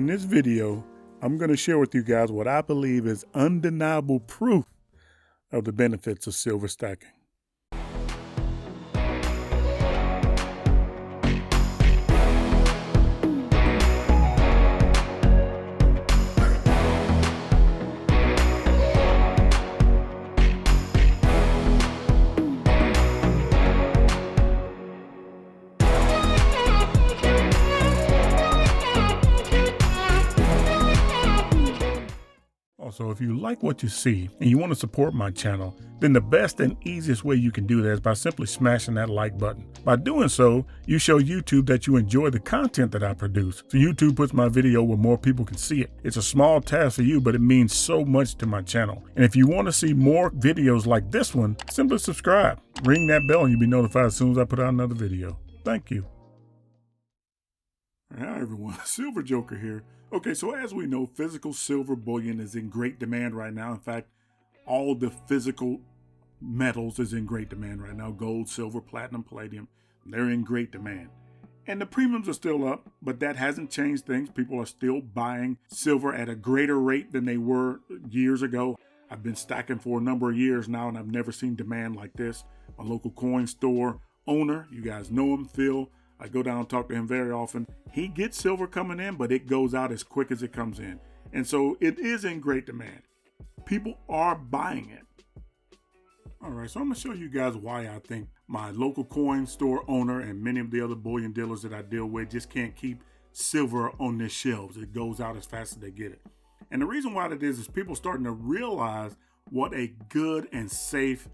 in this video, I'm going to share with you guys what I believe is undeniable proof of the benefits of silver stacking. Also, if you like what you see and you want to support my channel, then the best and easiest way you can do that is by simply smashing that like button. By doing so, you show YouTube that you enjoy the content that I produce. So YouTube puts my video where more people can see it. It's a small task for you, but it means so much to my channel. And if you want to see more videos like this one, simply subscribe. Ring that bell and you'll be notified as soon as I put out another video. Thank you. Hi everyone, Silver Joker here. Okay, so as we know, physical silver bullion is in great demand right now. In fact, all the physical metals is in great demand right now. Gold, silver, platinum, palladium, they're in great demand. And the premiums are still up, but that hasn't changed things. People are still buying silver at a greater rate than they were years ago. I've been stacking for a number of years now, and I've never seen demand like this. My local coin store owner, you guys know him, Phil. I go down and talk to him very often. He gets silver coming in, but it goes out as quick as it comes in. And so it is in great demand. People are buying it. All right, so I'm gonna show you guys why I think my local coin store owner and many of the other bullion dealers that I deal with just can't keep silver on their shelves. It goes out as fast as they get it. And the reason why that is people starting to realize what a good and safe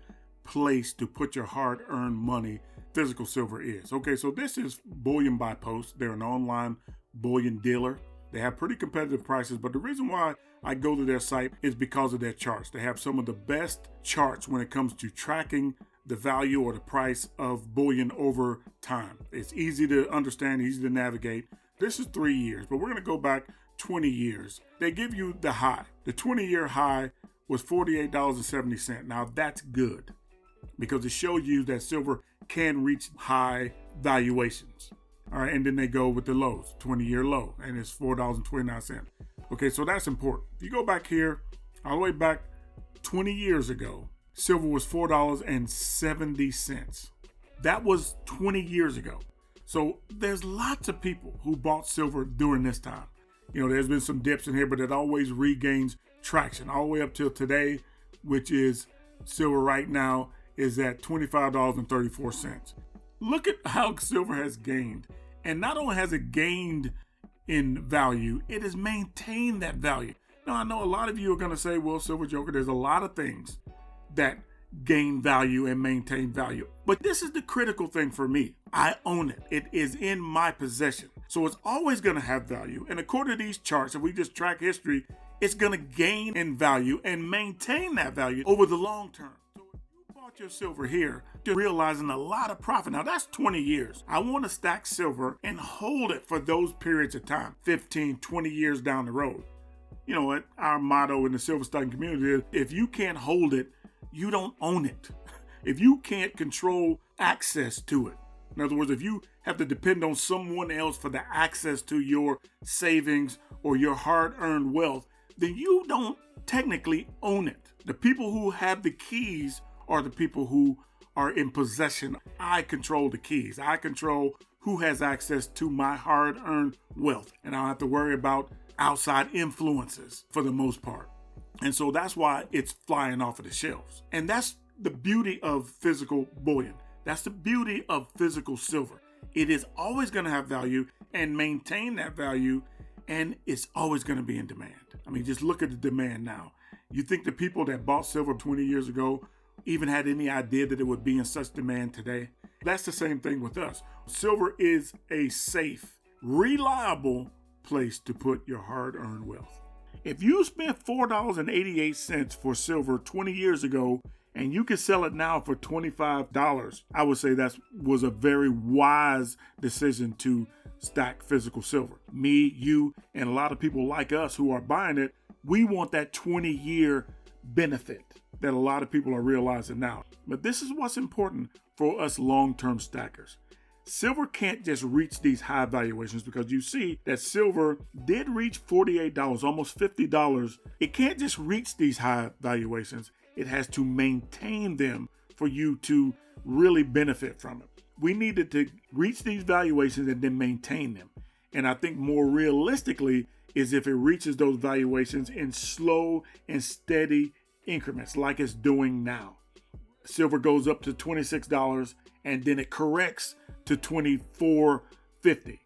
place to put your hard-earned money physical silver is. Okay, so this is Bullion by Post. They're an online bullion dealer. They have pretty competitive prices, but the reason why I go to their site is because of their charts. They have some of the best charts when it comes to tracking the value or the price of bullion over time. It's easy to understand, easy to navigate. This is 3 years, but we're going to go back 20 years. They give you the high. The 20-year high was $48.70. Now that's good, because it shows you that silver can reach high valuations. All right, and then they go with the lows, 20-year low, and it's $4.29. Okay, so that's important. If you go back here, all the way back 20 years ago, silver was $4.70. That was 20 years ago. So there's lots of people who bought silver during this time. You know, there's been some dips in here, but it always regains traction all the way up till today, which is silver right now is at $25.34. Look at how silver has gained. And not only has it gained in value, it has maintained that value. Now, I know a lot of you are going to say, well, Silver Joker, there's a lot of things that gain value and maintain value. But this is the critical thing for me. I own it. It is in my possession. So it's always going to have value. And according to these charts, if we just track history, it's going to gain in value and maintain that value over the long term. Your silver here, you're realizing a lot of profit. Now that's 20 years. I want to stack silver and hold it for those periods of time, 15, 20 years down the road. You know what? Our motto in the silver stacking community is, if you can't hold it, you don't own it. If you can't control access to it. In other words, if you have to depend on someone else for the access to your savings or your hard-earned wealth, then you don't technically own it. The people who have the keys are the people who are in possession. I control the keys. I control who has access to my hard-earned wealth. And I don't have to worry about outside influences for the most part. And so that's why it's flying off of the shelves. And that's the beauty of physical bullion. That's the beauty of physical silver. It is always going to have value and maintain that value, and it's always going to be in demand. I mean, just look at the demand now. You think the people that bought silver 20 years ago even had any idea that it would be in such demand today? That's the same thing with us. Silver is a safe, reliable place to put your hard-earned wealth. If you spent $4.88 for silver 20 years ago and you can sell it now for $25, I would say that was a very wise decision to stack physical silver. Me, you, and a lot of people like us who are buying it, we want that 20-year benefit that a lot of people are realizing now. But this is what's important for us long-term stackers. Silver can't just reach these high valuations because you see that silver did reach $48, almost $50. It can't just reach these high valuations. It has to maintain them for you to really benefit from it. We needed to reach these valuations and then maintain them. And I think more realistically is if it reaches those valuations in slow and steady increments like it's doing now. Silver goes up to $26 and then it corrects to $24.50.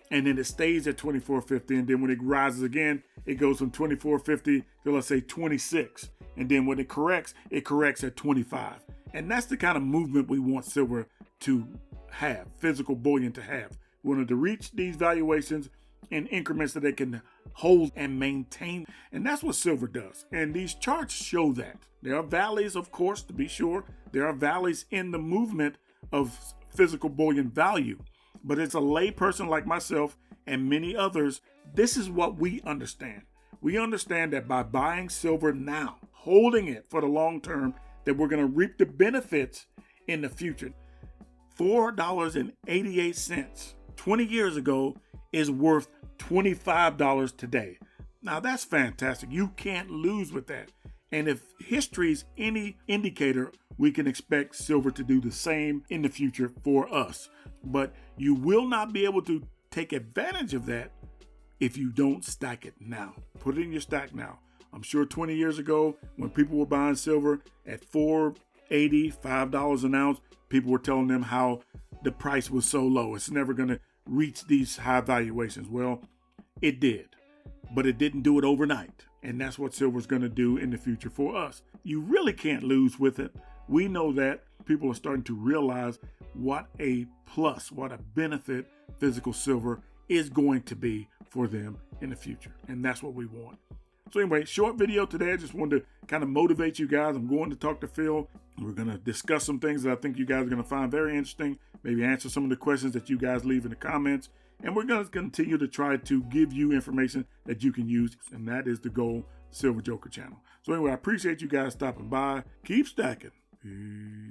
And then it stays at $24.50. And then when it rises again, it goes from $24.50 to, let's say, $26. And then when it corrects at $25. And that's the kind of movement we want silver to have, physical bullion to have. We want it to reach these valuations in increments that they can hold and maintain. And that's what silver does. And these charts show that. There are valleys, of course, to be sure. There are valleys in the movement of physical bullion value. But as a layperson like myself and many others, this is what we understand. We understand that by buying silver now, holding it for the long term, that we're going to reap the benefits in the future. $4.88 20 years ago is worth $25 today. Now that's fantastic. You can't lose with that. And if history's any indicator, we can expect silver to do the same in the future for us. But you will not be able to take advantage of that if you don't stack it now. Put it in your stack now. I'm sure 20 years ago, when people were buying silver at $4.80, $5 an ounce, people were telling them how the price was so low. It's never going to reach these high valuations. Well, it did, but it didn't do it overnight. And that's what silver's going to do in the future for us. You really can't lose with it. We know that people are starting to realize what a plus, what a benefit physical silver is going to be for them in the future. And that's what we want. So anyway, short video today. I just wanted to kind of motivate you guys. I'm going to talk to Phil. We're going to discuss some things that I think you guys are going to find very interesting. Maybe answer some of the questions that you guys leave in the comments. And we're going to continue to try to give you information that you can use. And that is the goal, Silver Joker channel. So anyway, I appreciate you guys stopping by. Keep stacking. Peace.